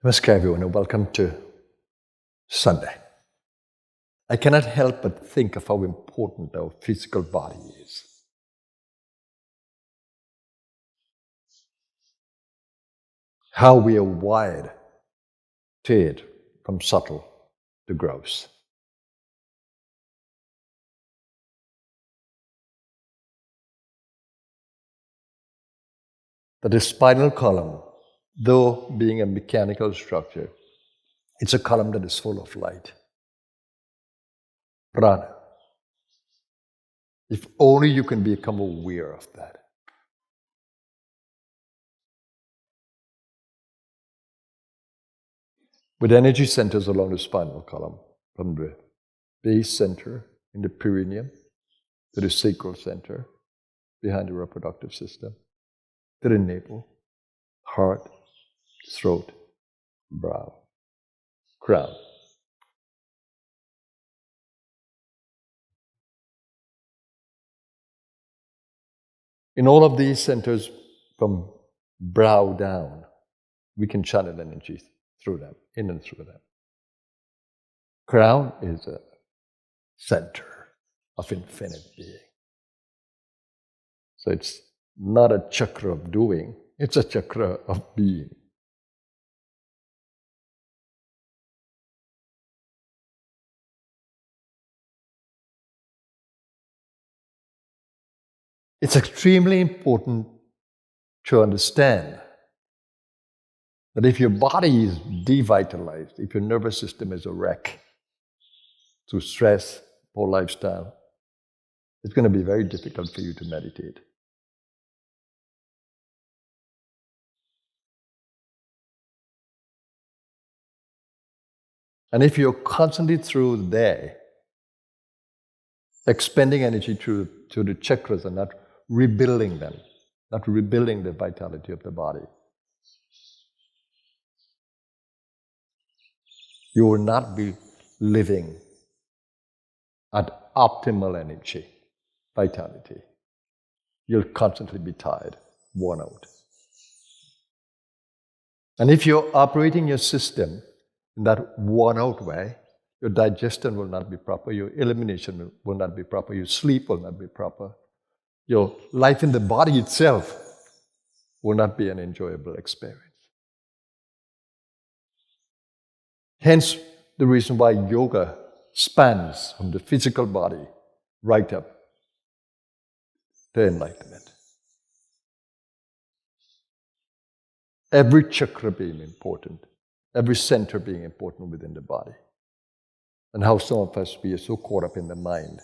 Namaskar, everyone, and welcome to Sunday. I cannot help but think of how important our physical body is. How we are wired to it from subtle to gross. That the spinal column, though being a mechanical structure, it's a column that is full of light. Prana. If only you can become aware of that. With energy centers along the spinal column, from the base center in the perineum to the sacral center behind the reproductive system, to the navel, heart, throat, brow, crown. In all of these centers, from brow down, we can channel energy through them, in and through them. Crown is a center of infinite being. So it's not a chakra of doing, it's a chakra of being. It's extremely important to understand that if your body is devitalized, if your nervous system is a wreck through stress, poor lifestyle, it's going to be very difficult for you to meditate. And if you're constantly through the day expending energy to the chakras and not rebuilding them, not rebuilding the vitality of the body, you will not be living at optimal energy, vitality. You'll constantly be tired, worn out. And if you're operating your system in that worn out way, your digestion will not be proper, your elimination will not be proper, your sleep will not be proper, your life in the body itself will not be an enjoyable experience. Hence, the reason why yoga spans from the physical body right up to enlightenment. Every chakra being important, every center being important within the body. And how some of us, we are so caught up in the mind,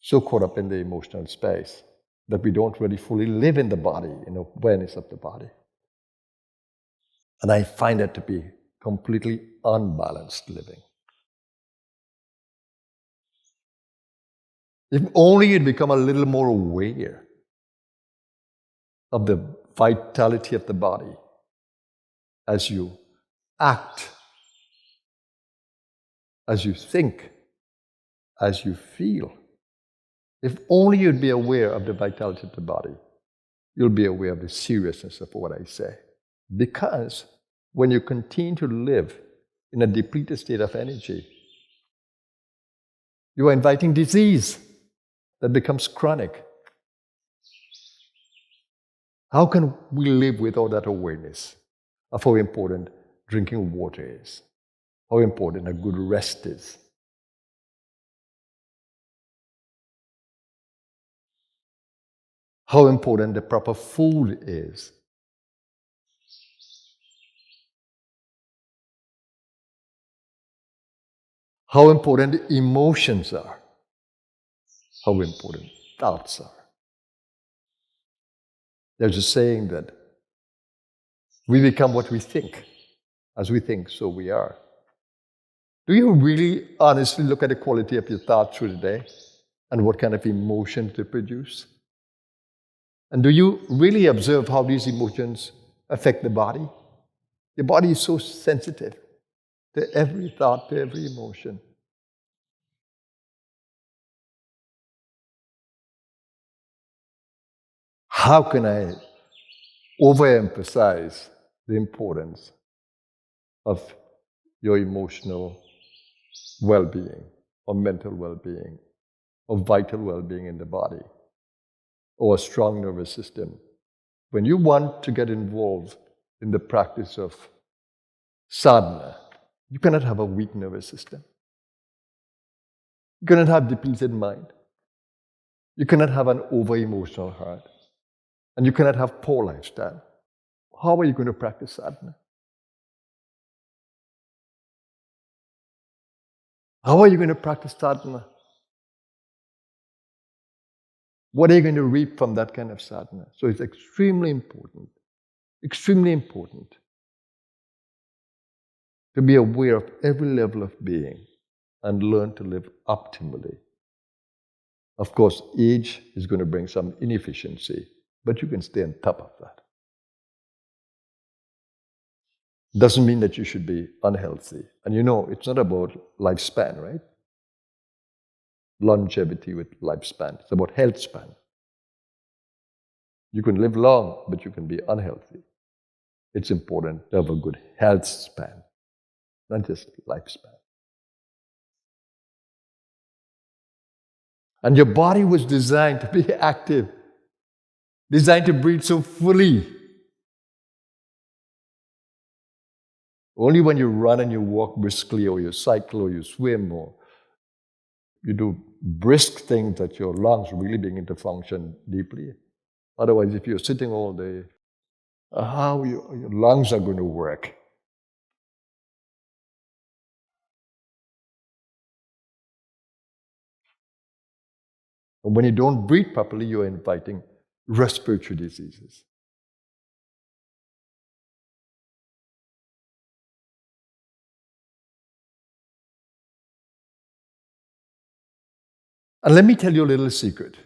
so caught up in the emotional space, that we don't really fully live in the body, in awareness of the body. And I find that to be completely unbalanced living. If only you'd become a little more aware of the vitality of the body as you act, as you think, as you feel. If only you'd be aware of the vitality of the body, you'll be aware of the seriousness of what I say. Because when you continue to live in a depleted state of energy, you are inviting disease that becomes chronic. How can we live without that awareness of how important drinking water is, how important a good rest is? How important the proper food is. How important emotions are. How important thoughts are. There's a saying that we become what we think. As we think, so we are. Do you really honestly look at the quality of your thoughts through the day and what kind of emotions they produce? And do you really observe how these emotions affect the body? The body is so sensitive to every thought, to every emotion. How can I overemphasize the importance of your emotional well-being or mental well-being or vital well-being in the body or a strong nervous system. When you want to get involved in the practice of sadhana, you cannot have a weak nervous system. You cannot have depleted mind. You cannot have an over-emotional heart. And you cannot have poor lifestyle. How are you going to practice sadhana? How are you going to practice sadhana? What are you going to reap from that kind of sadhana? So it's extremely important to be aware of every level of being and learn to live optimally. Of course, age is going to bring some inefficiency, but you can stay on top of that. Doesn't mean that you should be unhealthy. And you know, it's not about lifespan, right? Longevity with lifespan. It's about health span. You can live long, but you can be unhealthy. It's important to have a good health span, not just lifespan. And your body was designed to be active, designed to breathe so fully. Only when you run and you walk briskly, or you cycle, or you swim, or you do brisk things that your lungs really begin to function deeply. Otherwise, if you're sitting all day, how your lungs are going to work? And when you don't breathe properly, you're inviting respiratory diseases. And let me tell you a little secret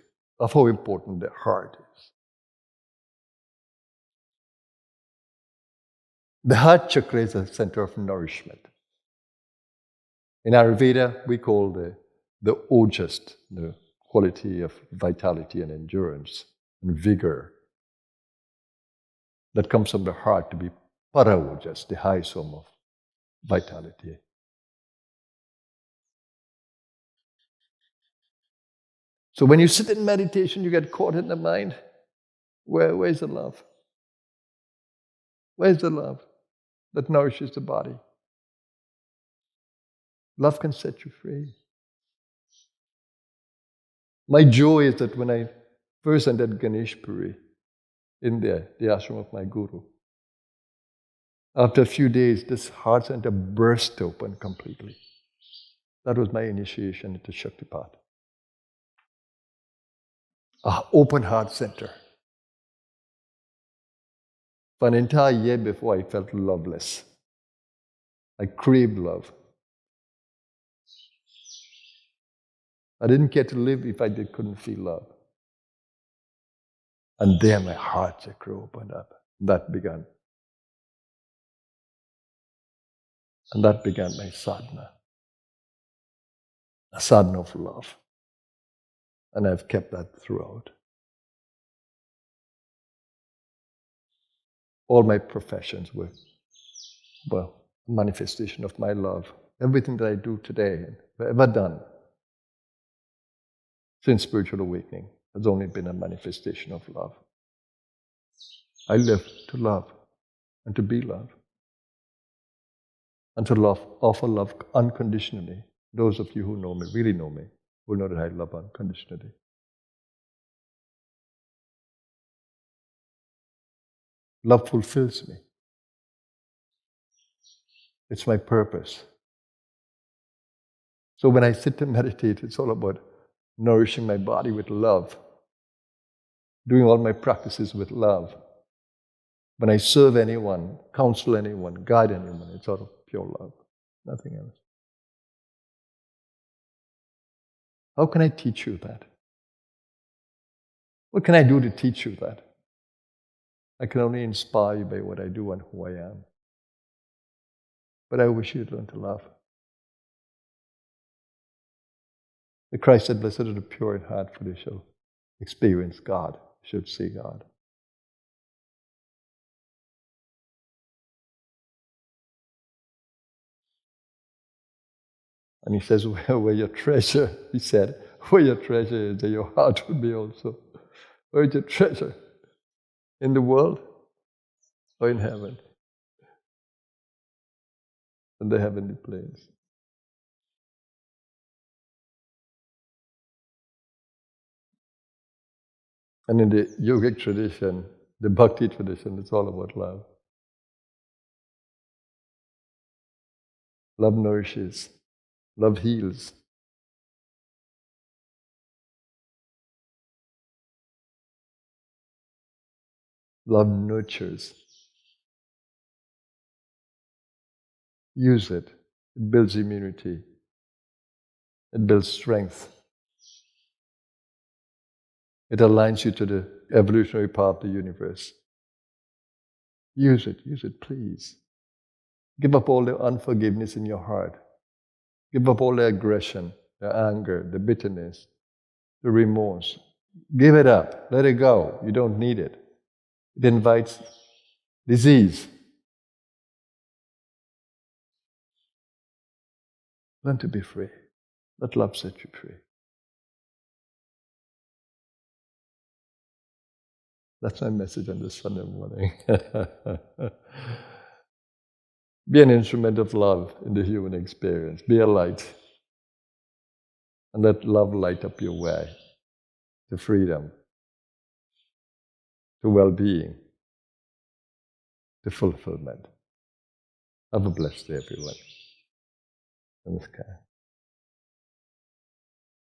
of how important the heart is. The heart chakra is a center of nourishment. In Ayurveda, we call the ojas, the quality of vitality and endurance and vigor that comes from the heart to be para ojas, the high sum of vitality. So when you sit in meditation, you get caught in the mind. Where's the love? Where's the love that nourishes the body? Love can set you free. My joy is that when I first entered Ganesh Puri, in there, the ashram of my guru, after a few days, this heart center burst open completely. That was my initiation into Shaktipat. An open heart center. For an entire year before, I felt loveless. I craved love. I didn't care to live if I couldn't feel love. And there my heart chakra opened up. That began. And that began my sadhana. A sadhana of love. And I've kept that throughout. All my professions were, a manifestation of my love. Everything that I do today, have ever done since spiritual awakening, has only been a manifestation of love. I live to love and to be love. And to love, offer love unconditionally. Those of you who know me, really know me, will know that I love unconditionally. Love fulfills me. It's my purpose. So when I sit to meditate, it's all about nourishing my body with love, doing all my practices with love. When I serve anyone, counsel anyone, guide anyone, it's out of pure love, nothing else. How can I teach you that? What can I do to teach you that? I can only inspire you by what I do and who I am. But I wish you to learn to love. The Christ said, "Blessed are the pure in heart, for they shall experience God, should see God." And he says, where your treasure, he said, where your treasure is, there your heart will be also. Where is your treasure? In the world or in heaven? In the heavenly planes. And in the yogic tradition, the bhakti tradition, it's all about love. Love nourishes. Love heals. Love nurtures. Use it. It builds immunity. It builds strength. It aligns you to the evolutionary path of the universe. Use it, please. Give up all the unforgiveness in your heart. Give up all the aggression, the anger, the bitterness, the remorse. Give it up. Let it go. You don't need it. It invites disease. Learn to be free. Let love set you free. That's my message on this Sunday morning. Be an instrument of love in the human experience. Be a light. And let love light up your way to freedom, to well-being, to fulfillment. Have a blessed day, everyone. Namaskar.